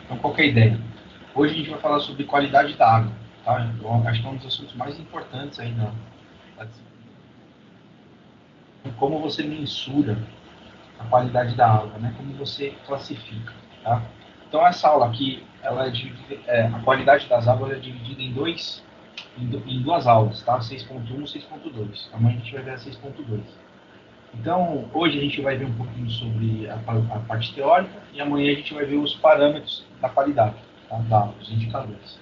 Então, qual que é a ideia? Hoje a gente vai falar sobre qualidade da água, tá? Eu acho que é um dos assuntos mais importantes aí da disciplina. Como você mensura a qualidade da água, né? Como você classifica, tá? Então, essa aula aqui, a qualidade das águas é dividida em duas aulas, tá? 6.1 e 6.2. Amanhã a gente vai ver a 6.2. Então, hoje a gente vai ver um pouquinho sobre a parte teórica e amanhã a gente vai ver os parâmetros da qualidade, tá? Os indicadores.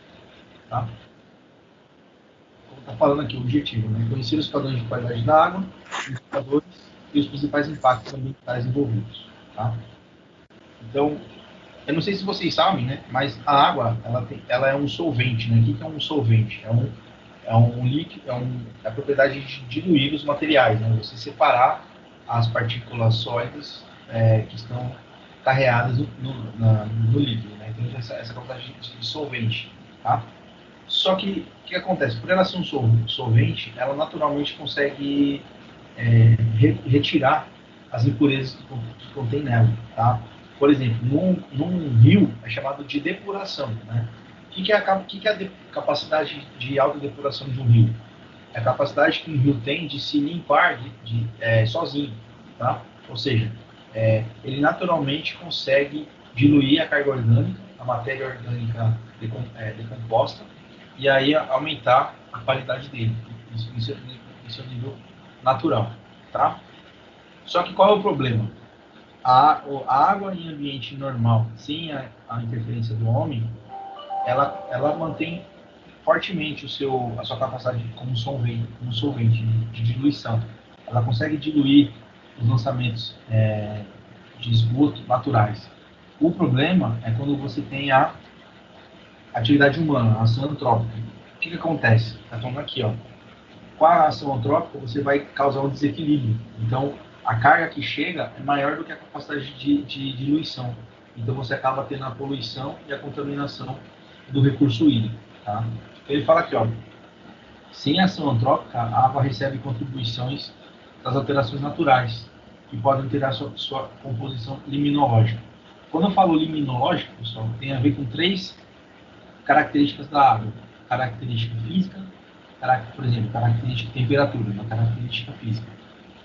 Tá? Como está falando aqui, o objetivo, né? Conhecer os padrões de qualidade da água, os indicadores e os principais impactos ambientais envolvidos. Tá? Então, eu não sei se vocês sabem, né? Mas a água, ela é um solvente, né? O que é um solvente? É um líquido, é a propriedade de diluir os materiais, né? Você separar as partículas sólidas que estão carreadas no líquido, né? Então, essa propriedade de solvente, tá? Só que o que acontece? Por ela ser um solvente, ela naturalmente consegue retirar as impurezas que contém nela, tá? Por exemplo, num rio é chamado de depuração, né? O que é a capacidade de autodepuração de um rio? É a capacidade que um rio tem de se limpar sozinho, tá? Ou seja, ele naturalmente consegue diluir a carga orgânica, a matéria orgânica decomposta, e aí aumentar a qualidade dele. Isso é um nível natural, tá? Só que qual é o problema? A água em ambiente normal, sem a interferência do homem, ela mantém fortemente a sua capacidade como solvente de diluição. Ela consegue diluir os lançamentos de esgoto naturais. O problema é quando você tem a atividade humana, a ação antrópica. O que acontece? Está falando aqui, ó. Com a ação antrópica, você vai causar um desequilíbrio. Então, a carga que chega é maior do que a capacidade de diluição. Então, você acaba tendo a poluição e a contaminação do recurso hídrico. Tá? Ele fala aqui, ó, sem ação antrópica, a água recebe contribuições das alterações naturais, que podem alterar sua composição liminológica. Quando eu falo liminológico, pessoal, tem a ver com três características da água: característica física, por exemplo, característica de temperatura, uma característica física;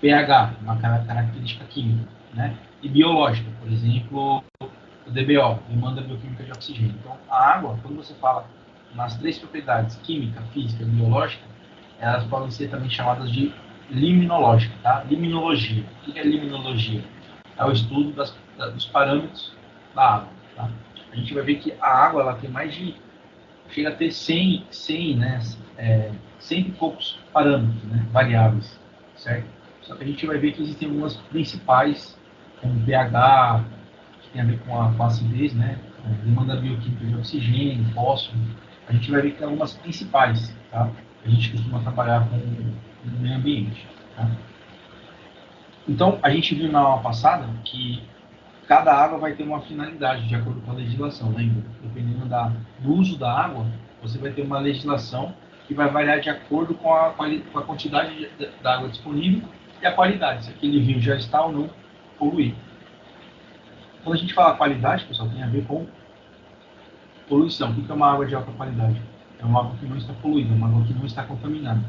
pH, uma característica química, né? E biológica, por exemplo, o DBO, demanda bioquímica de oxigênio. Então, a água, quando você fala nas três propriedades, química, física e biológica, elas podem ser também chamadas de liminológica, tá? Liminologia. O que é liminologia? É o estudo dos parâmetros da água, tá? A gente vai ver que a água ela tem mais de chega a ter 100 né, 100 e poucos parâmetros, né, variáveis, certo? Só que a gente vai ver que existem algumas principais, como pH, que tem a ver com a acidez, né, demanda bioquímica de oxigênio, fósforo. A gente vai ver que tem algumas principais, tá? A gente costuma trabalhar com o meio ambiente, tá? Então, a gente viu na aula passada que cada água vai ter uma finalidade, de acordo com a legislação, lembra? Dependendo do uso da água, você vai ter uma legislação que vai variar de acordo com a quantidade da água disponível e a qualidade, se aquele rio já está ou não poluído. Quando a gente fala qualidade, pessoal, tem a ver com poluição. O que é uma água de alta qualidade? É uma água que não está poluída, uma água que não está contaminada.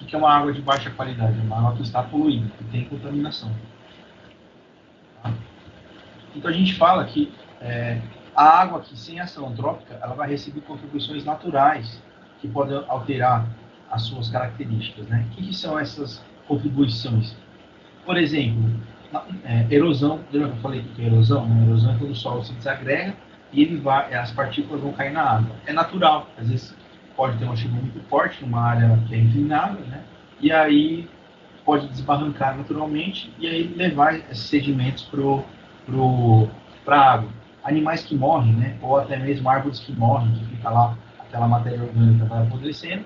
O que é uma água de baixa qualidade? É uma água que está poluída, que tem contaminação. Tá? Então a gente fala que a água que sem ação antrópica, ela vai receber contribuições naturais que podem alterar as suas características, né? O que são essas contribuições? Por exemplo, erosão. Lembra que eu falei que é erosão? Né? Erosão é quando o solo se desagrega e as partículas vão cair na água. É natural, às vezes pode ter uma chuva muito forte numa área que é inclinada, né? E aí pode desbarrancar naturalmente e aí levar esses sedimentos para a água. Animais que morrem, né? Ou até mesmo árvores que morrem, que fica lá, aquela matéria orgânica vai apodrecendo,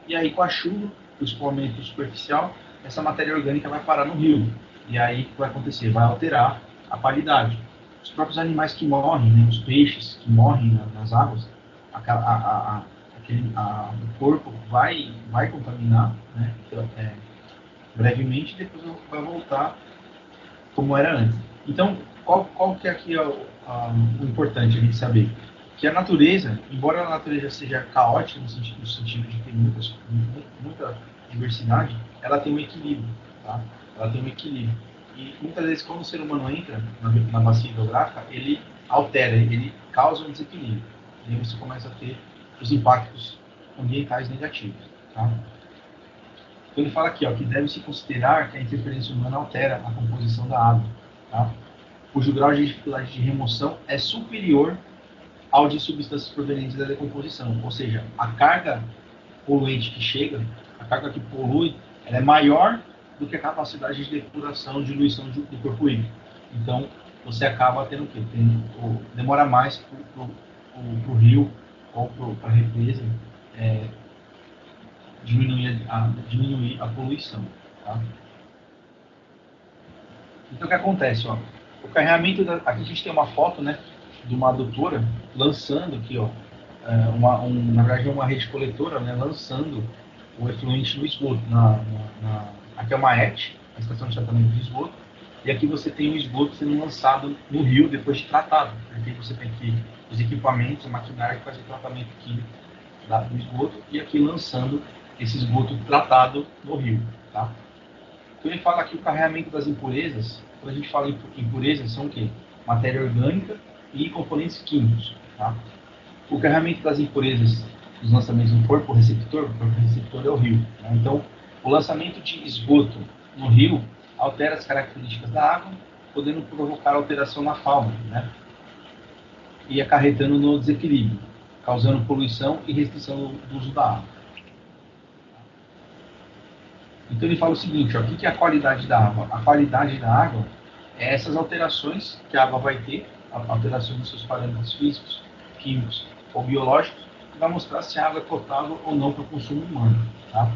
e aí com a chuva, o escoamento superficial, essa matéria orgânica vai parar no rio. E aí o que vai acontecer? Vai alterar a qualidade. Os próprios animais que morrem, né? Os peixes que morrem nas águas, o corpo vai contaminar, né? Brevemente, depois vai voltar como era antes. Então, qual que é aqui o importante a gente saber? Que a natureza, embora a natureza seja caótica no sentido de ter muita diversidade, ela tem um equilíbrio, tá? Ela tem um equilíbrio. E muitas vezes, quando o ser humano entra na bacia hidrográfica, ele altera, ele causa um desequilíbrio. E aí você começa a ter os impactos ambientais negativos, tá? Então ele fala aqui, ó, que deve-se considerar que a interferência humana altera a composição da água, tá? Cujo grau de dificuldade de remoção é superior ao de substâncias provenientes da decomposição. Ou seja, a carga poluente que chega, a carga que polui, ela é maior do que a capacidade de depuração, diluição do corpo hídrico. Então, você acaba tendo o quê? Demora mais para o rio ou para a represa diminuir a poluição. Tá? Então, o que acontece? Ó, o carregamento, aqui a gente tem uma foto, né, de uma adutora lançando aqui, ó, na verdade é uma rede coletora, né, lançando o efluente no esgoto. Aqui é uma ET, a estação de tratamento de esgoto, e aqui você tem o esgoto sendo lançado no rio depois de tratado. Aqui você tem aqui os equipamentos, a maquinária que faz o tratamento químico do esgoto, e aqui lançando esse esgoto tratado no rio. Tá? Então ele fala aqui o carregamento das impurezas. Quando a gente fala em impurezas, são o quê? Matéria orgânica e componentes químicos. Tá? O carregamento das impurezas dos lançamentos no corpo receptor, o corpo receptor é o rio. Né? Então, o lançamento de esgoto no rio altera as características da água, podendo provocar alteração na fauna, né? E acarretando no desequilíbrio, causando poluição e restrição do uso da água. Então ele fala o seguinte, ó, o que é a qualidade da água? A qualidade da água é essas alterações que a água vai ter, alterações dos seus parâmetros físicos, químicos ou biológicos, que vai mostrar se a água é potável ou não para o consumo humano. Tá?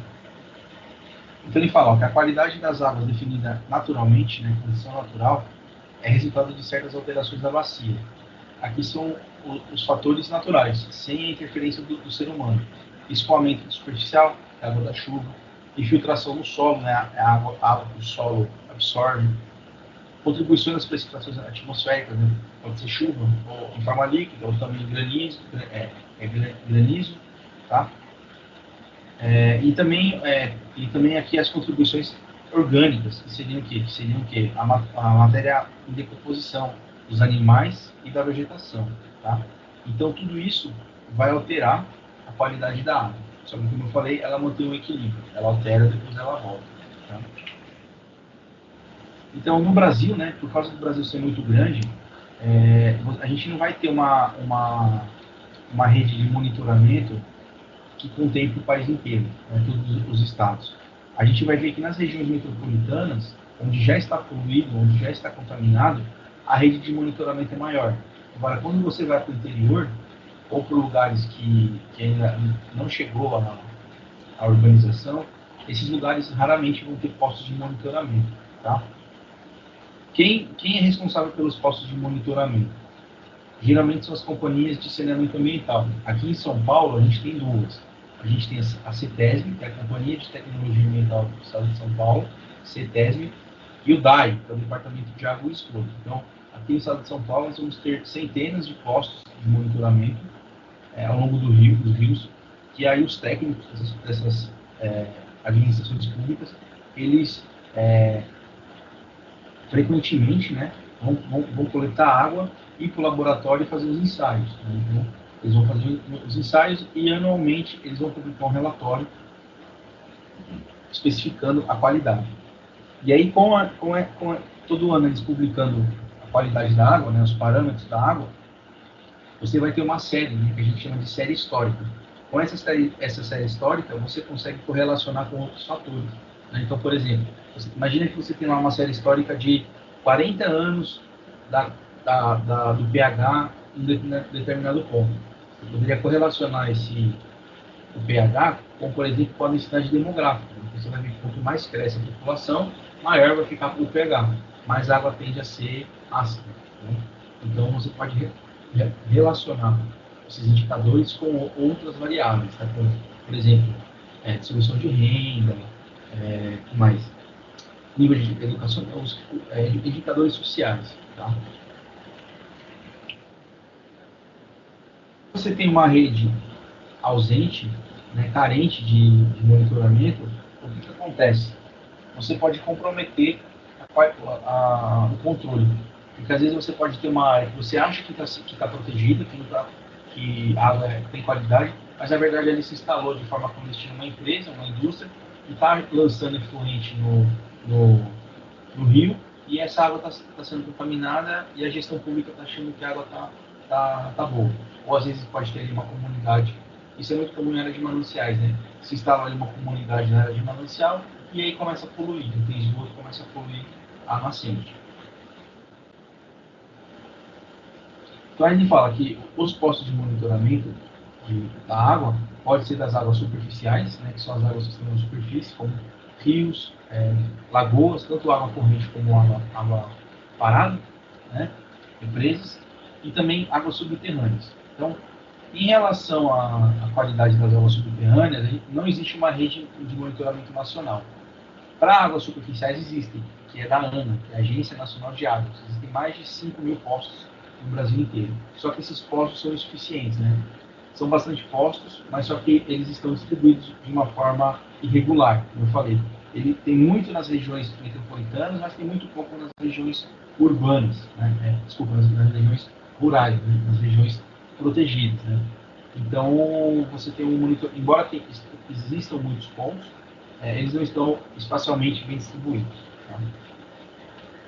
Então ele fala ó, que a qualidade das águas definida naturalmente, né, condição natural, é resultado de certas alterações da bacia. Aqui são os fatores naturais, sem a interferência do ser humano. Escoamento superficial, água da chuva, infiltração no solo, né, a água que o solo absorve, contribuição das precipitações atmosféricas, né, pode ser chuva, ou em forma líquida, ou também granizo, granizo, tá? E também aqui as contribuições orgânicas, que seriam o quê? Que seriam o quê? A matéria em decomposição dos animais e da vegetação, tá? Então tudo isso vai alterar a qualidade da água. Só que, como eu falei, ela mantém um equilíbrio. Ela altera, depois ela volta. Tá? Então, no Brasil, né, por causa do Brasil ser muito grande, a gente não vai ter uma rede de monitoramento que contemple o país inteiro, né, todos os estados. A gente vai ver que nas regiões metropolitanas, onde já está poluído, onde já está contaminado, a rede de monitoramento é maior. Agora, quando você vai para o interior, ou para lugares que ainda não chegou a urbanização, esses lugares raramente vão ter postos de monitoramento. Tá? Quem é responsável pelos postos de monitoramento? Geralmente são as companhias de saneamento ambiental. Aqui em São Paulo, a gente tem duas. A gente tem a CETESB, que é a Companhia de Tecnologia Ambiental do Estado de São Paulo, CETESB, e o DAI, que é o Departamento de Água e Esgoto. Então, aqui no Estado de São Paulo, nós vamos ter centenas de postos de monitoramento ao longo dos rios, que aí os técnicos dessas administrações públicas, eles frequentemente, né, vão coletar água e ir para o laboratório e fazer os ensaios. Né? Então, eles vão fazer os ensaios e anualmente eles vão publicar um relatório especificando a qualidade. E aí, todo ano eles publicando a qualidade da água, né, os parâmetros da água, você vai ter uma série, né, que a gente chama de série histórica. Com essa série histórica, você consegue correlacionar com outros fatores. Né? Então, por exemplo, imagina que você tem lá uma série histórica de 40 anos do pH em determinado ponto. Você poderia correlacionar o pH com, por exemplo, com a densidade demográfica. Você vai ver que quanto mais cresce a população, maior vai ficar o pH, mais a água tende a ser ácida. Né? Então, você pode relacionar esses indicadores com outras variáveis, tá? Por exemplo, distribuição de renda, que mais? nível de educação, os indicadores sociais. Tá? Você tem uma rede ausente, né, carente de monitoramento, o que acontece? Você pode comprometer o controle. Porque às vezes você pode ter uma área que você acha que tá protegida, que a água tem qualidade, mas na verdade ali se instalou de forma clandestina uma empresa, uma indústria, que está lançando efluente no rio, e essa água está sendo contaminada e a gestão pública está achando que a água tá boa. Ou às vezes pode ter ali uma comunidade, isso é muito comum na área de mananciais, né? Se instala ali uma comunidade na área de manancial e aí começa a poluir, tem esgoto, começa a poluir a nascente. Então a gente fala que os postos de monitoramento da água pode ser das águas superficiais, né, que são as águas que estão na superfície, como rios, lagoas, tanto água corrente como água parada, né, represas, e também águas subterrâneas. Então, em relação à qualidade das águas subterrâneas, não existe uma rede de monitoramento nacional. Para águas superficiais existem, que é da ANA, que é a Agência Nacional de Águas. Existem mais de 5 mil postos no Brasil inteiro. Só que esses postos são insuficientes, né? São bastante postos, mas só que eles estão distribuídos de uma forma irregular, como eu falei. Ele tem muito nas regiões metropolitanas, mas tem muito pouco nas regiões urbanas, né? Desculpa, nas regiões rurais, né? Nas regiões protegidas, né? Então, você tem um monitor, embora existam muitos pontos, eles não estão espacialmente bem distribuídos. Tá?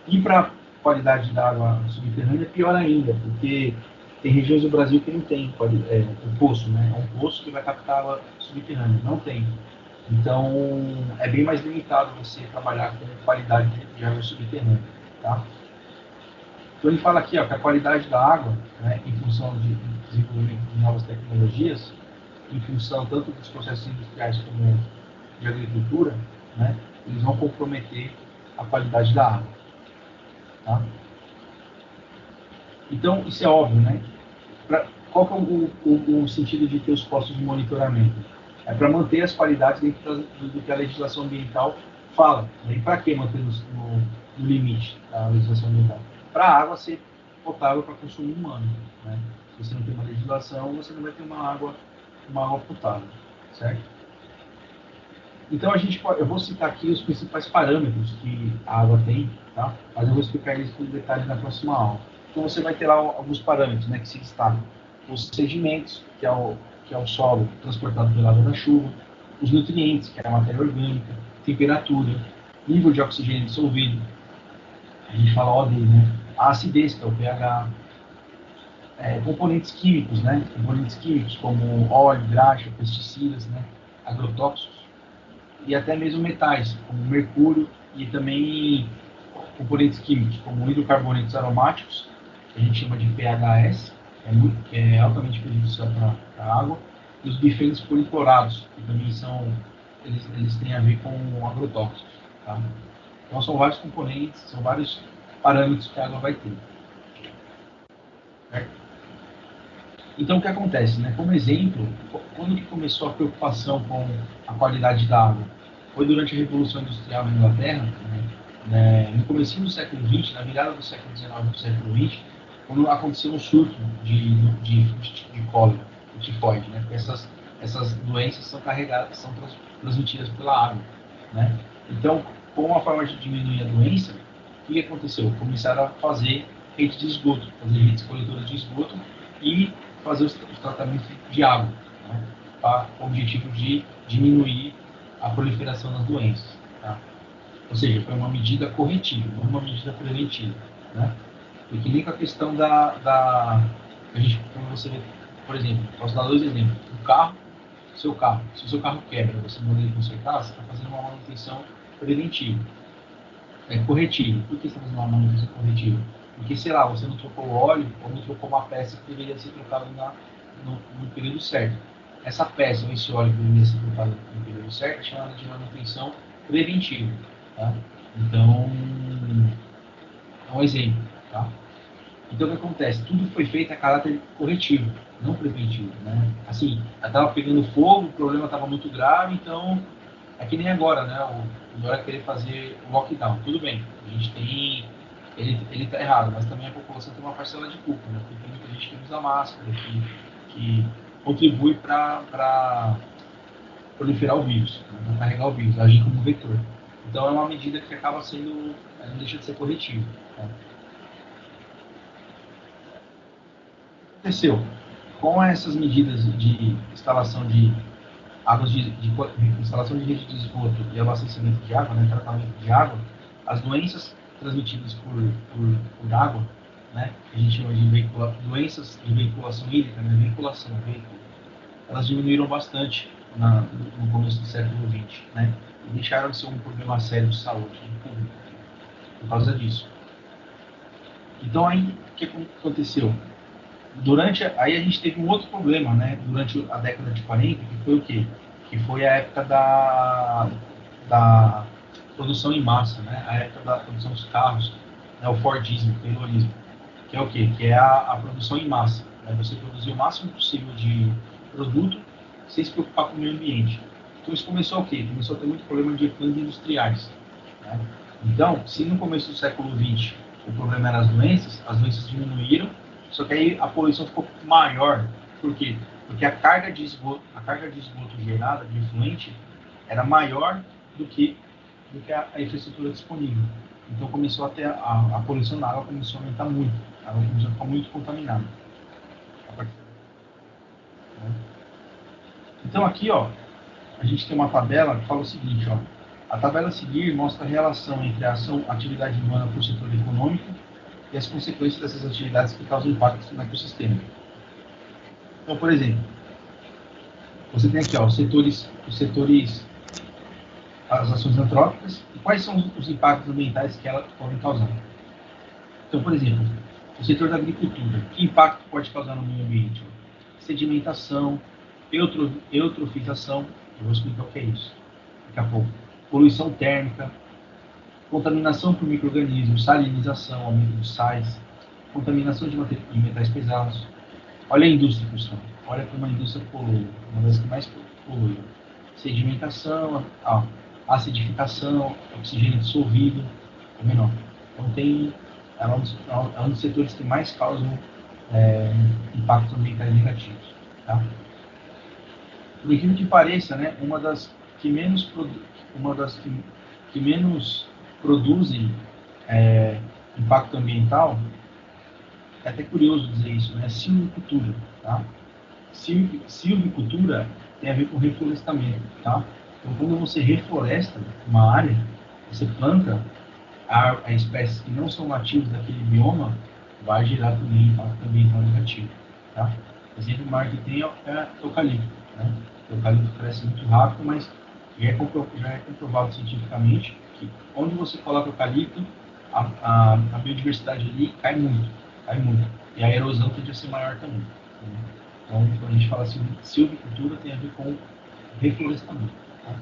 E para qualidade da água subterrânea, é pior ainda, porque tem regiões do Brasil que não tem um poço, né? É um poço que vai captar água subterrânea. Não tem. Então, é bem mais limitado você trabalhar com qualidade de água subterrânea. Tá? Então, ele fala aqui ó, que a qualidade da água, né, em função de desenvolvimento de novas tecnologias, em função tanto dos processos industriais como de agricultura, né, eles vão comprometer a qualidade da água. Tá? Então, isso é óbvio, né? Qual que é o sentido de ter os postos de monitoramento? É para manter as qualidades dentro do que a legislação ambiental fala. Né? E para que manter no limite da legislação ambiental? Para a água ser potável para consumo humano. Né? Se você não tem uma legislação, você não vai ter uma água potável, certo? Então eu vou citar aqui os principais parâmetros que a água tem, tá? Mas eu vou explicar eles com detalhes na próxima aula. Então você vai ter lá alguns parâmetros, né, que se destacam: os sedimentos, que é o solo transportado pela água da chuva; os nutrientes, que é a matéria orgânica; temperatura; nível de oxigênio dissolvido, a gente fala OD, né? A acidez, que é o pH; componentes químicos, né? Componentes químicos como óleo, graxa, pesticidas, né? Agrotóxicos, e até mesmo metais, como mercúrio, e também componentes químicos, como hidrocarbonetos aromáticos, que a gente chama de PHS, que é altamente prejudicial para a água; e os bifenos policlorados, que também eles têm a ver com agrotóxicos. Tá? Então são vários componentes, são vários parâmetros que a água vai ter. Certo? Então o que acontece? Né? Como exemplo, quando que começou a preocupação com a qualidade da água? Foi durante a Revolução Industrial na Inglaterra, né, no começo do século XX, na virada do século XIX para o século XX, quando aconteceu um surto de cólera, o tifoide, né? Porque essas doenças são carregadas, são transmitidas pela água, né? Então, como uma forma de diminuir a doença, o que aconteceu? Começaram a fazer redes de esgoto, fazer redes coletoras de esgoto e fazer os tratamentos de água, né? Com o objetivo de diminuir a proliferação das doenças. Tá? Ou seja, foi uma medida corretiva, não uma medida preventiva. Né? Porque nem com a questão a gente, como você vê, por exemplo, posso dar dois exemplos. O carro, seu carro. Se o seu carro quebra, você manda ele consertar, você está fazendo uma manutenção preventiva. Corretiva. Por que você está fazendo uma manutenção corretiva? Porque, sei lá, você não trocou o óleo ou não trocou uma peça que deveria ser trocada no período certo. Essa peça ou esse óleo que deveria ser trocado no período certo é chamada de manutenção preventiva. Tá? Então, é um exemplo. Tá? Então, o que acontece? Tudo foi feito a caráter corretivo, não preventivo. Né? Assim, estava pegando fogo, o problema estava muito grave, então É que nem agora, né? O Dória querer fazer o lockdown. Tudo bem, a gente tem. Ele está errado, mas também a população tem uma parcela de culpa, né? Porque tem muita gente que não usa máscara, que contribui para proliferar o vírus, né? Para carregar o vírus, agir como vetor. Então é uma medida que acaba sendo. Não deixa de ser corretiva. Né? Aconteceu? Com essas medidas de instalação de águas de instalação de rede de esgoto e abastecimento de água, né, tratamento de água, as doenças transmitidas por água, né, que a gente chama de doenças de veiculação hídrica, né, veiculação, veículo, elas diminuíram bastante no começo do século XX, né, e deixaram de ser um problema sério de saúde pública por causa disso. Então aí o que aconteceu? Aí a gente teve um outro problema, né, durante a década de 40, que foi o quê? Que foi a época da produção em massa, né, a época da produção dos carros, né, o Fordismo, o Taylorismo, que é o quê? Que é a produção em massa, né, você produzir o máximo possível de produto sem se preocupar com o meio ambiente. Então isso começou o quê? Começou a ter muito problema de efluentes industriais. Né? Então, se no começo do século XX o problema era as doenças diminuíram, só que aí a poluição ficou maior. Por quê? Porque a carga de esgoto gerada de efluente era maior do que a infraestrutura disponível. Então começou a ter a poluição da água começou a aumentar muito. A água começou a ficar muito contaminada. Então aqui, ó, a gente tem uma tabela que fala o seguinte, ó. A tabela a seguir mostra a relação entre a atividade humana para o setor econômico e as consequências dessas atividades que causam impactos no ecossistema. Então, por exemplo, você tem aqui, ó, as ações antrópicas e quais são os impactos ambientais que elas podem causar. Então, por exemplo, o setor da agricultura, que impacto pode causar no meio ambiente? Sedimentação, eutrofização, eu vou explicar o que é isso daqui a pouco. Poluição térmica, contaminação por micro-organismos, salinização, aumento de sais, contaminação de metais pesados. Olha a indústria, pessoal. Olha como a indústria polui, uma das que mais polui. Sedimentação, acidificação, oxigênio dissolvido, é menor. Então é um dos setores que mais causam impactos ambientais negativos. Tá? Por incrível que pareça, né, uma das que menos produzem impacto ambiental, é até curioso dizer isso, né? Silvicultura, tá? Silvicultura tem a ver com reflorestamento, tá? Então, quando você refloresta uma área, você planta a espécies que não são nativas daquele bioma, vai gerar também impacto ambiental negativo, tá? O exemplo maior que tem é eucalipto, né? O eucalipto cresce muito rápido, mas já é comprovado cientificamente que onde você coloca eucalipto, a biodiversidade ali cai muito. E a erosão tende a ser maior também. Né? Então, quando a gente fala assim, silvicultura tem a ver com reflorestamento. Tá?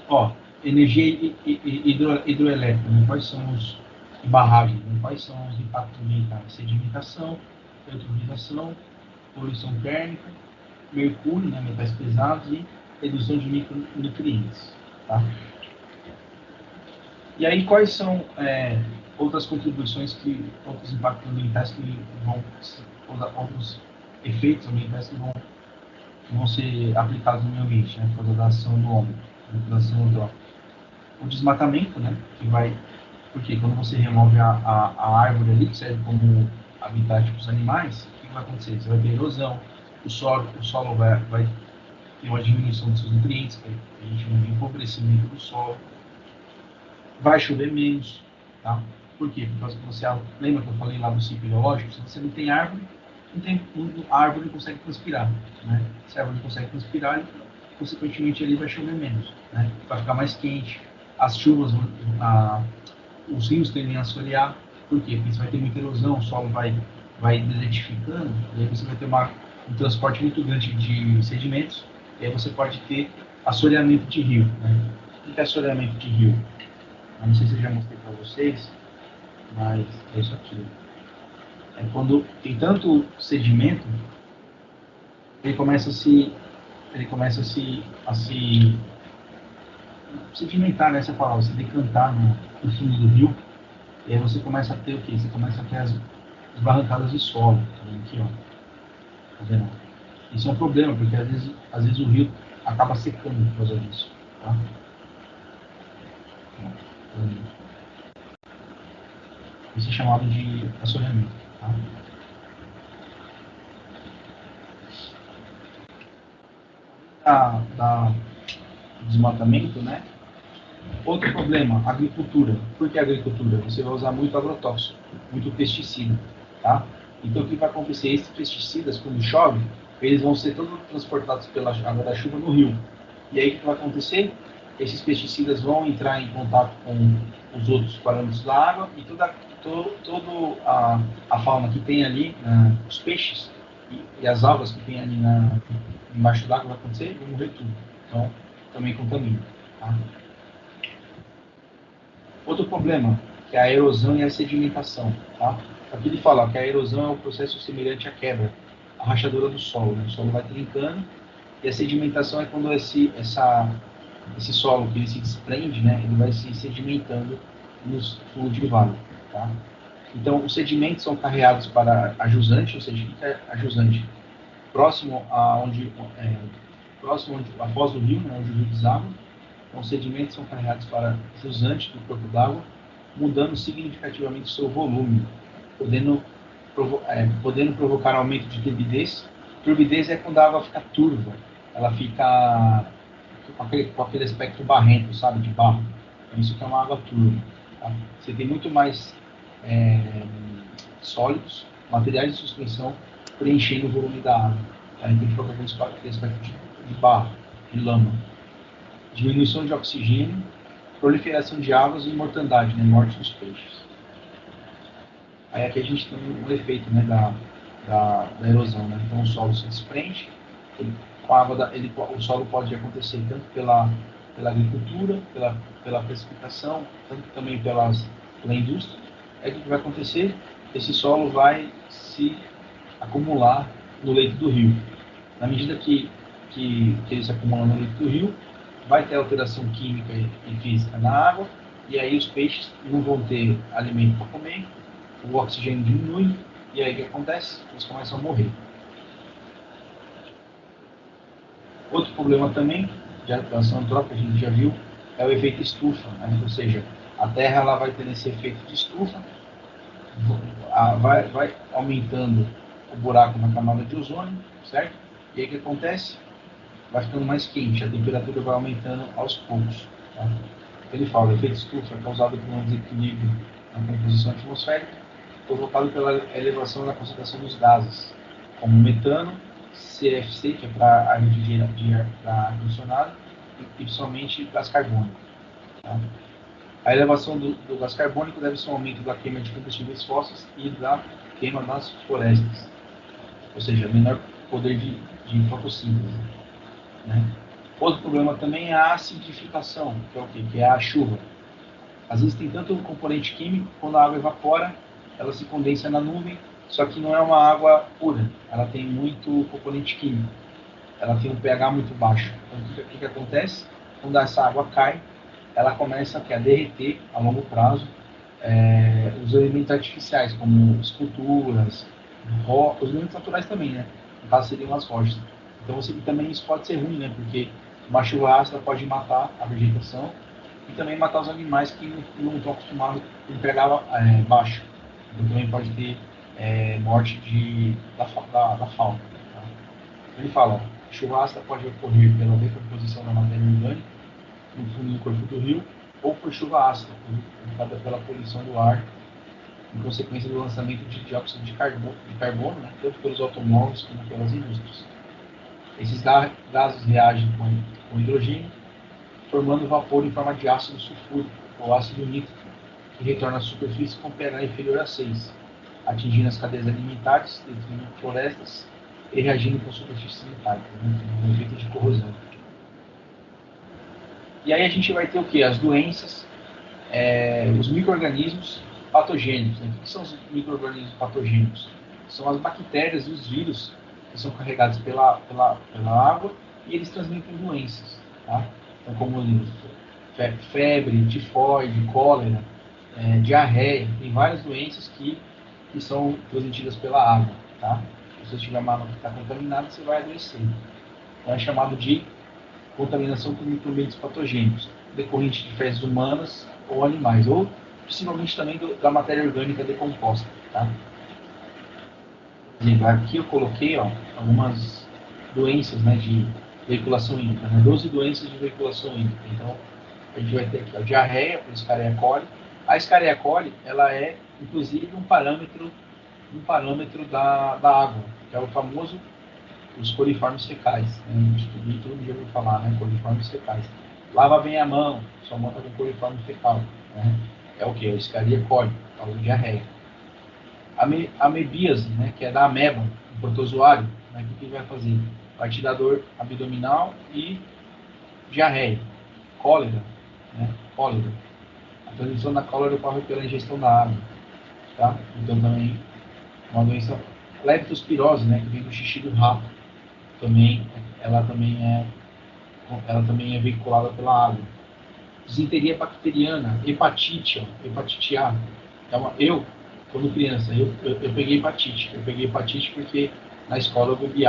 Ó, energia hidroelétrica, né? Quais são os barragens, né? Quais são os impactos ambientais? Sedimentação, eutrofização, poluição térmica, mercúrio, né? Metais pesados e redução de micronutrientes. Tá? E aí, quais são outras contribuições, outros impactos ambientais que vão, outros efeitos ambientais que vão ser aplicados no meio ambiente, né, por causa da ação do homem, da ação antrópica? O desmatamento, né, que vai, porque quando você remove a árvore ali, que serve como habitat para os animais, o que vai acontecer? Você vai ter erosão, o solo vai ter uma diminuição dos seus nutrientes, a gente vai ter um empobrecimento do solo, vai chover menos, tá? Por quê? Por causa que você lembra que eu falei lá do ciclo biológico? Se você não tem árvore, a árvore não consegue transpirar, né? Se a árvore não consegue transpirar, consequentemente ali vai chover menos, né? Vai ficar mais quente, as chuvas, os rios tendem a assorear, por quê? Porque você vai ter muita erosão, o solo vai desertificando, e aí você vai ter um transporte muito grande de sedimentos, e aí você pode ter assoreamento de rio, né? O que é assoreamento de rio? Eu não sei se eu já mostrei para vocês, mas é isso aqui. É quando tem tanto sedimento, ele começa a se sedimentar, né? Você fala, você decantar no fundo do rio, e aí você começa a ter o quê? Você começa a ter as barrancadas de solo. Tá vendo aqui, ó. Tá vendo? Isso é um problema, porque às vezes o rio acaba secando por causa disso. Tá? Isso é chamado de assoreamento. Tá? Da desmatamento, né? Outro problema, agricultura. Por que agricultura? Você vai usar muito agrotóxico, muito pesticida, tá? Então o que vai acontecer? Esses pesticidas, quando chove, eles vão ser todos transportados pela água da chuva no rio. E aí o que vai acontecer? Esses pesticidas vão entrar em contato com os outros parâmetros da água e toda a fauna que tem ali, os peixes e as algas que tem ali embaixo d'água vai acontecer, vão morrer tudo. Então, também contamina. Tá? Outro problema, que é a erosão e a sedimentação. Tá? Aqui ele fala que a erosão é um processo semelhante à quebra, a rachadura do solo. Né? O solo vai trincando e a sedimentação é quando esse solo que ele se desprende, né, ele vai se sedimentando nos fundos de vale. Tá? Então, os sedimentos são carreados para a jusante, ou seja, o que é a jusante? Próximo a onde, a foz do rio, né, onde o rio deságua, então, os sedimentos são carregados para jusante do corpo d'água, mudando significativamente o seu volume, podendo provocar aumento de turbidez. Turbidez é quando a água fica turva, ela fica com aquele aspecto barrento, sabe, de barro. Então, isso que é uma água turva. Tá? Você tem muito mais sólidos, materiais de suspensão, preenchendo o volume da água. Tá? Então, fica com aquele aspecto de barro, de lama. Diminuição de oxigênio, proliferação de águas e mortandade, né, morte dos peixes. Aí aqui a gente tem um efeito, né, da erosão, né? Então o solo se desprende, com a água o solo pode acontecer tanto pela agricultura, pela precipitação, tanto também pela indústria. Aí o que vai acontecer? Esse solo vai se acumular no leito do rio. Na medida que ele se acumula no leito do rio, vai ter alteração química e física na água, e aí os peixes não vão ter alimento para comer, o oxigênio diminui, e aí o que acontece? Eles começam a morrer. Outro problema também, de adaptação antrópica, a gente já viu, é o efeito estufa, né? Ou seja, a Terra ela vai ter esse efeito de estufa, vai aumentando o buraco na camada de ozônio, certo? E aí o que acontece? Vai ficando mais quente, a temperatura vai aumentando aos poucos. Tá? Ele fala, o efeito estufa é causado por um desequilíbrio na composição atmosférica, provocado pela elevação da concentração dos gases, como metano, CFC, que é para a energia de ar condicionado, e principalmente gás carbônico. Tá? A elevação do gás carbônico deve ser um aumento da queima de combustíveis fósseis e da queima das florestas, ou seja, menor poder de fotossíntese. Né? Outro problema também é a acidificação, que é o quê? Que é a chuva. Às vezes tem tanto componente químico, quando a água evapora, ela se condensa na nuvem, só que não é uma água pura, ela tem muito componente químico, ela tem um pH muito baixo. Então o que acontece? Quando essa água cai, ela começa a derreter a longo prazo os elementos artificiais, como esculturas, os elementos naturais também, né? No caso seriam as rochas. Então também isso pode ser ruim, né? Porque uma chuva ácida pode matar a vegetação e também matar os animais que não estão acostumados com pH baixo. Então também pode ter morte da fauna. Tá? Ele fala, chuva ácida pode ocorrer pela decomposição da matéria orgânica no fundo do corpo do rio ou por chuva ácida, provocada pela poluição do ar em consequência do lançamento de dióxido de carbono, né, tanto pelos automóveis como pelas indústrias. Esses gases reagem com hidrogênio, formando vapor em forma de ácido sulfúrico ou ácido nítrico, que retorna à superfície com pH inferior a 6, atingindo as cadeias alimentares, destruindo florestas e reagindo com a superfície sanitária, um efeito de corrosão. E aí a gente vai ter o que? As doenças, os micro-organismos patogênicos. Né? O que são os micro-organismos patogênicos? São as bactérias e os vírus que são carregados pela água e eles transmitem doenças. Tá? Então, como febre, tifoide, cólera, diarreia, tem várias doenças que são transmitidas pela água, tá? Se você tiver uma água que está contaminada, você vai adoecer. Então é chamado de contaminação por microambientes patogênicos, decorrente de fezes humanas ou animais, ou principalmente também da matéria orgânica decomposta, tá? Por exemplo, aqui eu coloquei algumas doenças, né, de veiculação hídrica, né, 12 doenças de veiculação hídrica. Então, a gente vai ter aqui a diarreia, por Escherichia coli. A Escherichia coli, ela é, inclusive, um parâmetro da água, que é o famoso, os coliformes fecais. Né? Todo mundo já ouviu falar, né? Coliformes fecais. Lava bem a mão, sua mão está com coliforme fecal. Né? É o que? A Escherichia coli, a diarreia. A amebíase, né? Que é da ameba, o protozoário, né? O que vai fazer? Vai te dar dor abdominal e diarreia. Cólera, né? Cólera. A transmissão da cólera ocorre pela ingestão da água, tá? Então também uma doença leptospirose, né? Que vem do xixi do rato. Ela também é veiculada pela água. Disenteria bacteriana, hepatite A. Então, quando criança, eu peguei hepatite. Eu peguei hepatite porque na escola eu bebi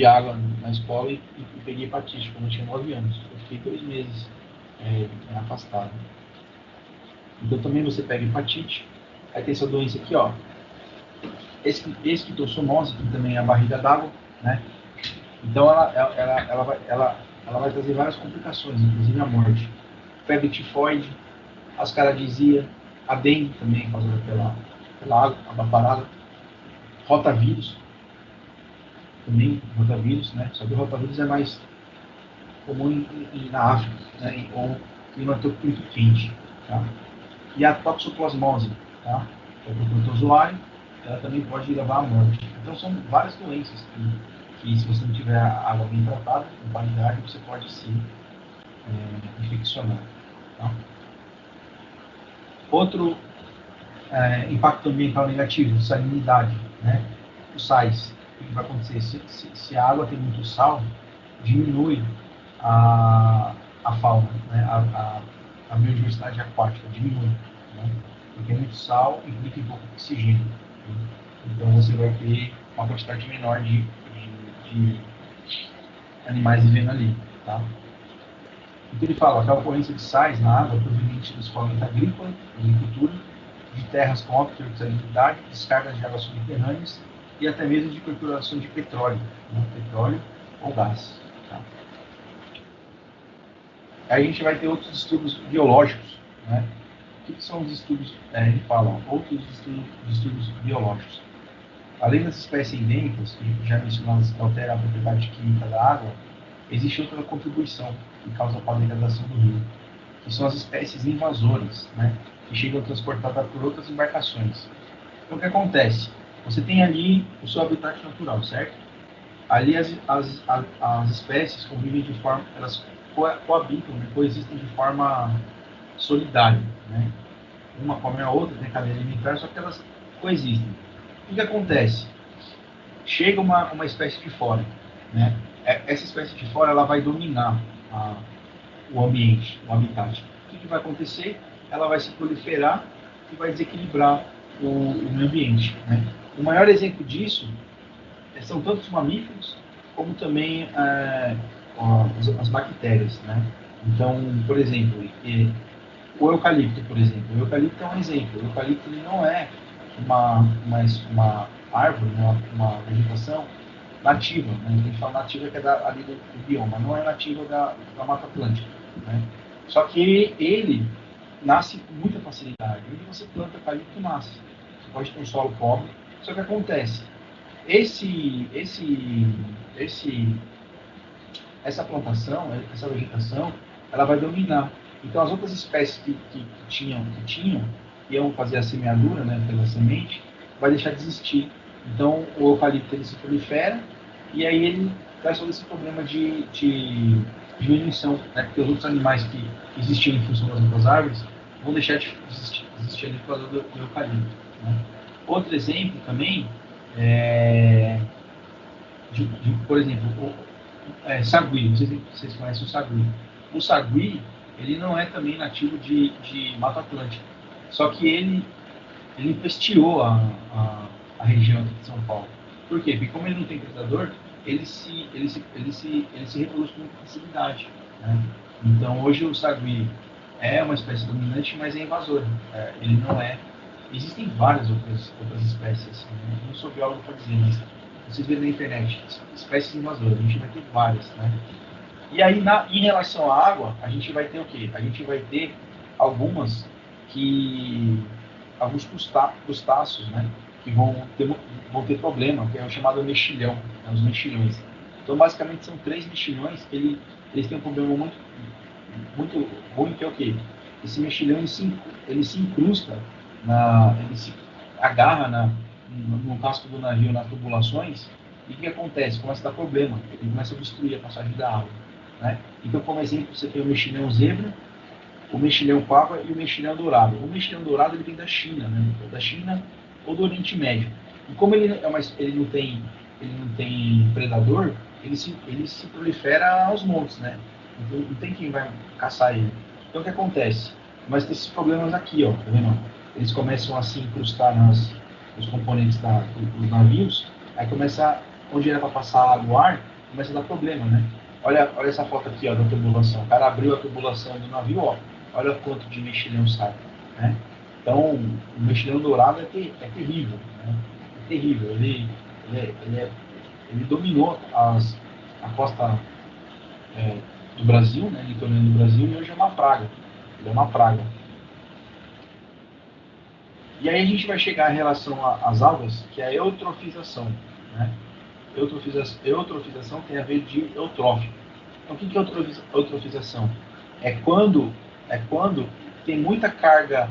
água na escola e peguei hepatite quando eu tinha 9 anos. Eu fiquei 2 meses afastado. Então também você pega hepatite. Aí tem essa doença aqui, ó. Esquistossomose, que também é a barriga d'água, né? Então ela vai trazer várias complicações, inclusive a morte. Febre tifoide, ascaradisia, a dengue também causada pela água abaparada, rotavírus, também rotavírus, né? Só que o rotavírus é mais comum na África, né? Com clima muito quente, tá? E a toxoplasmose, tá? Que é o protozoário, ela também pode levar à morte. Então são várias doenças que se você não tiver a água bem tratada, com qualidade, você pode se infeccionar. Tá? Outro impacto ambiental negativo, salinidade, né? Os sais. O que vai acontecer? Se a água tem muito sal, diminui a fauna, né? A biodiversidade aquática diminui. Né? Porque muito sal implica em pouco oxigênio. Né? Então você vai ter uma quantidade menor de animais vivendo ali. Tá? Então ele fala que a ocorrência de sais na água proveniente do escoamento agrícola, agricultura, de terras com alta teor de salinidade, descargas de águas subterrâneas e até mesmo de perfuração de petróleo, né? Petróleo ou gás. Tá? Aí a gente vai ter outros estudos biológicos. Né? O que são os estudos? Ele fala, outros estudos biológicos. Além das espécies endêmicas, que já mencionamos, que alteram a propriedade química da água, existe outra contribuição que causa para a degradação do rio, que são as espécies invasoras, né, que chegam transportadas por outras embarcações. Então, o que acontece? Você tem ali o seu habitat natural, certo? Ali as espécies convivem de forma, elas coabitam, né, coexistem de forma solidária, né? Uma come a outra, tem cadeia alimentar, só que elas coexistem. O que acontece? Chega uma espécie de fora, né? Essa espécie de fora ela vai dominar o ambiente, o habitat. O que vai acontecer? Ela vai se proliferar e vai desequilibrar o meio ambiente. Né? O maior exemplo disso são tanto os mamíferos como também as bactérias. Né? Então, por exemplo, o eucalipto, por exemplo. O eucalipto é um exemplo. O eucalipto ele não é uma árvore, né? Uma vegetação nativa. Né? A gente fala nativa que é ali do bioma, não é nativa da Mata Atlântica. Né? Só que ele nasce com muita facilidade. Onde você planta eucalipto, nasce. Você pode ter um solo pobre. Só que acontece, essa plantação, essa vegetação, ela vai dominar. Então as outras espécies que iam fazer a semeadura, né, pela semente, vai deixar de existir. Então o eucalipto ele se prolifera e aí ele traz todo esse problema de diminuição, né, porque os outros animais que existiam em função das outras árvores vão deixar de existir ali por causa do eucalipto. Né. Outro exemplo também por exemplo, Sagui, não sei se vocês conhecem o sagui. O sagui, ele não é também nativo de Mata Atlântica, só que ele infestiou a região aqui de São Paulo. Por quê? Porque como ele não tem predador, ele se reproduz com muita facilidade. Né? Então hoje o sagui é uma espécie dominante, mas é invasor. Ele não é. Existem várias outras espécies. Né? Não sou biólogo para dizer, mas vocês verem na internet, espécies invasoras, a gente vai ter várias. Né? E aí, em relação à água, a gente vai ter o quê? A gente vai ter algumas que alguns crustáceos, né, que vão ter problema, que é o chamado mexilhão, né, os mexilhões. Então, basicamente, são 3 mexilhões que eles têm um problema muito ruim, que é o quê? Esse mexilhão, ele se incrusta, ele se agarra no casco do navio, nas tubulações, e o que acontece? Começa a dar problema, ele começa a destruir a passagem da água. Né? Então, como exemplo, você tem o mexilhão zebra, o mexilhão pava e o mexilhão dourado. O mexilhão dourado ele vem da China, né? Da China ou do Oriente Médio. E como ele não tem predador, ele se prolifera aos montes, né? Então, não tem quem vai caçar ele. Então o que acontece? Mas tem esses problemas aqui, ó, tá vendo? Eles começam a se incrustar nos componentes dos navios, aí começa, onde era para passar água o ar, começa a dar problema, né? Olha essa foto aqui, ó, da tubulação. O cara abriu a tubulação do navio, ó. Olha quanto de mexilhão sai. Né? Então, o mexilhão dourado é terrível. Né? É terrível. Ele dominou a costa do Brasil, né, litorânea do Brasil, e hoje é uma praga. Ele é uma praga. E aí a gente vai chegar em relação às algas, que é a eutrofização. Né? Eutrofização tem a ver de eutrófico. Então, o que é eutrofização? É quando tem muita carga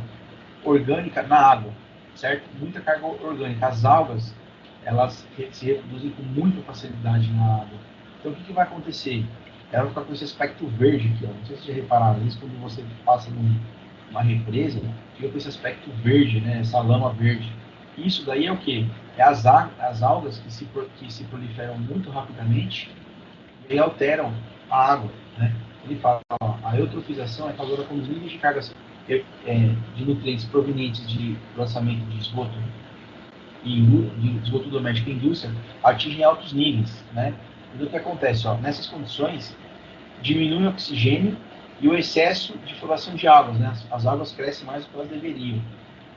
orgânica na água, certo? Muita carga orgânica. As algas, elas se reproduzem com muita facilidade na água. Então, o que vai acontecer? Ela vai ficar com esse aspecto verde aqui, ó. Não sei se vocês já repararam isso, quando você passa numa represa, fica com esse aspecto verde, né? Essa lama verde. Isso daí é o quê? É as algas que se proliferam muito rapidamente e alteram a água, né? Ele fala, ó, a eutrofização é causada quando os níveis de cargas de nutrientes provenientes de lançamento de esgoto de esgoto doméstico e indústria atingem altos níveis, né? Então o que acontece, ó, nessas condições diminui o oxigênio e o excesso de floração de águas, né? As águas crescem mais do que elas deveriam,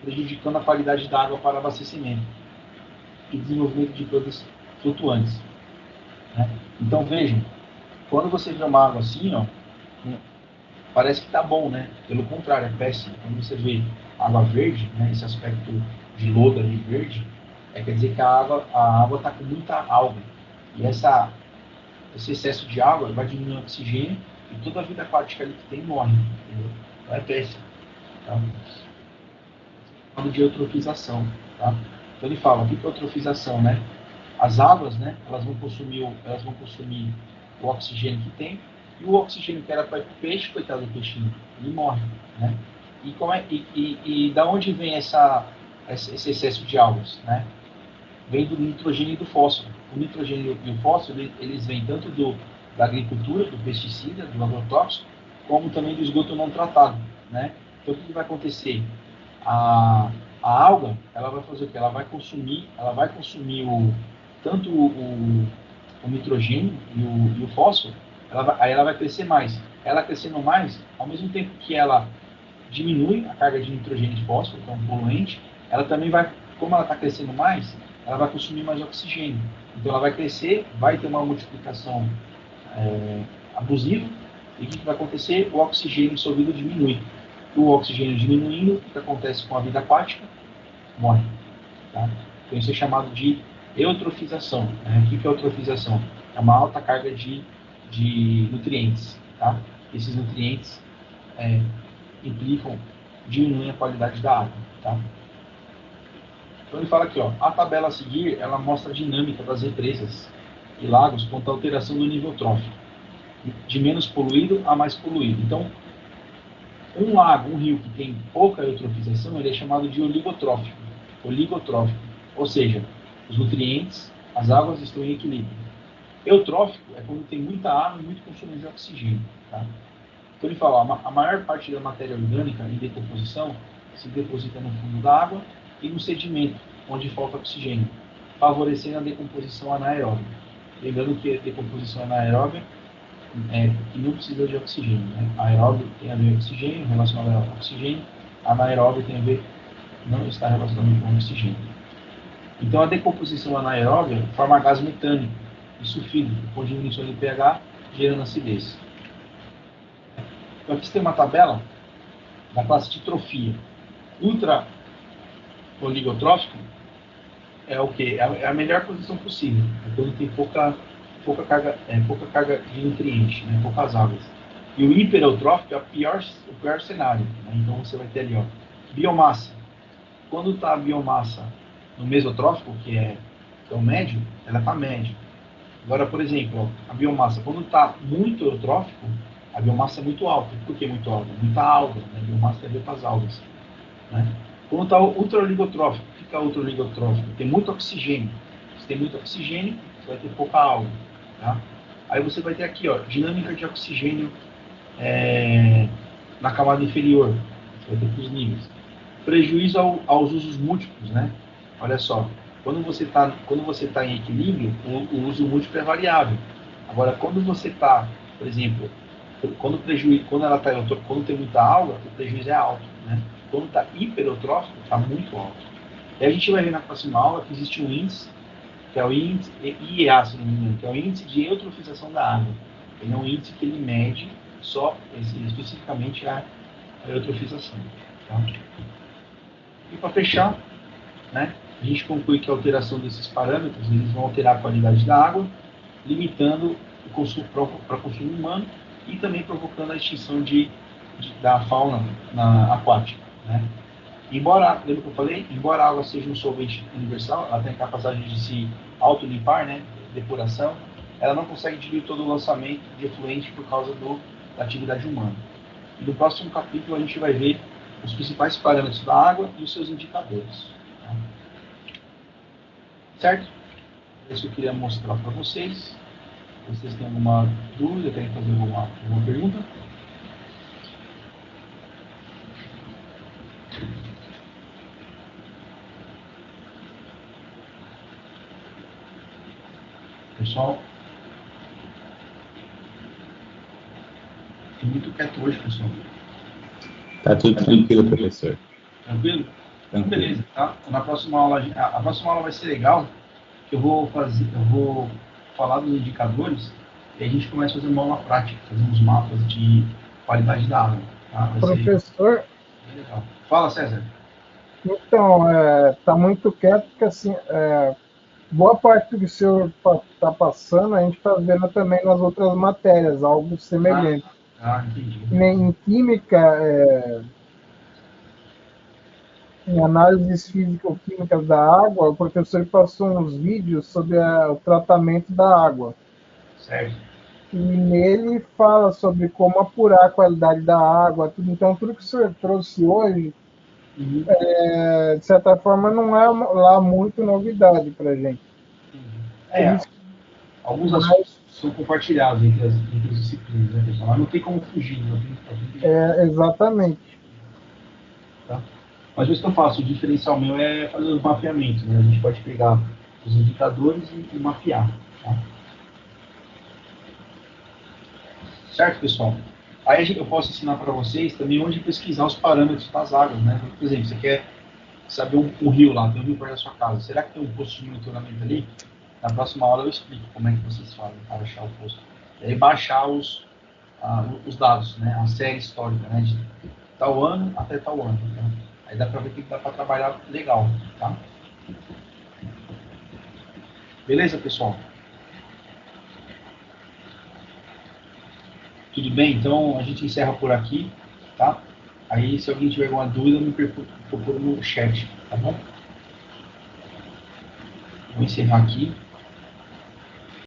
prejudicando a qualidade da água para abastecimento e desenvolvimento de plantas flutuantes. Né? Então vejam, quando você vê uma água assim, ó, parece que tá bom, né? Pelo contrário, é péssimo. Quando você vê água verde, né, esse aspecto de lodo ali verde, quer dizer que a água está com muita alga. E esse excesso de água vai diminuir o oxigênio e toda a vida aquática ali que tem morre. Entendeu? Então é péssimo. Tá? Falando de eutrofização. Tá? Então ele fala, o que é eutrofização, né? As águas, né, elas vão consumir o oxigênio que tem, e o oxigênio que era para o peixe, coitado do peixinho, ele morre. Né? E da onde vem esse excesso de algas? Né? Vem do nitrogênio e do fósforo. O nitrogênio e o fósforo, eles vêm tanto da agricultura, do pesticida, do agrotóxico, como também do esgoto não tratado. Né? Então, o que vai acontecer? A alga, ela vai fazer o quê? Ela vai consumir tanto o nitrogênio e o fósforo, aí ela vai crescer mais. Ela crescendo mais, ao mesmo tempo que ela diminui a carga de nitrogênio e fósforo, que é um poluente, ela também vai, como ela está crescendo mais, ela vai consumir mais oxigênio. Então ela vai crescer, vai ter uma multiplicação abusiva, e o que vai acontecer? O oxigênio absorvido diminui. O oxigênio diminuindo, o que acontece com a vida aquática? Morre. Tá? Então isso é chamado de eutrofização. Né? O que é eutrofização? É uma alta carga de nutrientes. Tá? Esses nutrientes diminuem a qualidade da água. Tá? Então ele fala aqui, ó, a tabela a seguir, ela mostra a dinâmica das represas e lagos quanto à alteração do nível trófico, de menos poluído a mais poluído. Então, um lago, um rio que tem pouca eutrofização, ele é chamado de oligotrófico. Oligotrófico, ou seja, os nutrientes, as águas estão em equilíbrio. Eutrófico é quando tem muita água e muito consumo de oxigênio. Tá? Então ele fala, a maior parte da matéria orgânica em decomposição se deposita no fundo da água e no sedimento, onde falta oxigênio, favorecendo a decomposição anaeróbica. Lembrando que a decomposição anaeróbica é que não precisa de oxigênio. Né? Aeróbio tem a ver com oxigênio, relacionado ao oxigênio. Anaeróbio tem a ver, não está relacionado com oxigênio. Então a decomposição anaeróbia forma gás metânico e sulfídrico, com diminuição de pH, gerando acidez. Então aqui você tem uma tabela da classe de trofia. Ultra oligotrófico é o que? É a melhor posição possível. É quando tem pouca carga de nutrientes, né? Poucas águas. E o hiperotrófico é o pior cenário. Né? Então você vai ter ali, ó, biomassa. Quando está a biomassa no mesotrófico, que é o médio, ela está médio. Agora, por exemplo, ó, a biomassa, quando está muito eutrófico, a biomassa é muito alta. Por que muito alta? Muita alga, né? A biomassa tem a ver com as algas. Né? Quando está ultraoligotrófico, o que fica ultraoligotrófico? Tem muito oxigênio. Se tem muito oxigênio, você vai ter pouca alga. Tá? Aí você vai ter aqui, ó, dinâmica de oxigênio na camada inferior. Você vai ter para os níveis. Prejuízo aos usos múltiplos, né? Olha só, quando você tá em equilíbrio, o uso múltiplo é variável. Agora, quando você está, por exemplo, quando tem muita alga, o prejuízo é alto, né? Quando está hiperotrófico, está muito alto. E a gente vai ver na próxima aula que existe um índice, que é o índice IEA, se não me engano, que é o índice de eutrofização da água. Ele é um índice que ele mede só especificamente a eutrofização. Tá? E para fechar, né, a gente conclui que a alteração desses parâmetros eles vão alterar a qualidade da água, limitando o consumo para consumo humano e também provocando a extinção da fauna aquática. Né? Lembra que eu falei? Embora a água seja um solvente universal, ela tem a capacidade de se autolimpar, né, depuração, ela não consegue diluir todo o lançamento de efluente por causa da atividade humana. E no próximo capítulo a gente vai ver os principais parâmetros da água e os seus indicadores. Tá? Certo? É isso que eu queria mostrar para vocês. Vocês têm alguma dúvida, querem fazer alguma pergunta? Pessoal, estou muito quieto hoje, pessoal. Tá tudo tranquilo, professor. Tranquilo? Então, beleza, tá? Na próxima aula, a próxima aula vai ser legal, que eu vou falar dos indicadores e a gente começa a fazer uma aula prática, fazer uns mapas de qualidade da água. Tá? Professor, bem legal. Fala, César. Então, tá muito quieto, porque assim, boa parte do que o senhor está passando, a gente está vendo também nas outras matérias, algo semelhante. Entendi. Em química, em análises físico-químicas da água, o professor passou uns vídeos sobre o tratamento da água. Certo. E nele fala sobre como apurar a qualidade da água, tudo. Então, tudo que o senhor trouxe hoje, de certa forma, não é lá muito novidade para a gente. Alguns assuntos são compartilhados entre as disciplinas, né, pessoal? Mas não tem como fugir. Exatamente. Tá? Mas isso que eu faço, o diferencial meu é fazer os mapeamentos. Né? A gente pode pegar os indicadores e mapear. Tá? Certo, pessoal? Aí eu posso ensinar para vocês também onde pesquisar os parâmetros das águas. Né? Por exemplo, você quer saber um rio lá, tem um rio perto da sua casa. Será que tem um posto de monitoramento ali? Na próxima aula eu explico como é que vocês fazem para achar o posto. E aí baixar os dados, né? A série histórica, né? De tal ano até tal ano. Né? Aí dá para ver que dá para trabalhar legal, tá? Beleza, pessoal? Tudo bem? Então a gente encerra por aqui, tá? Aí se alguém tiver alguma dúvida, me procura no chat, tá bom? Vou encerrar aqui.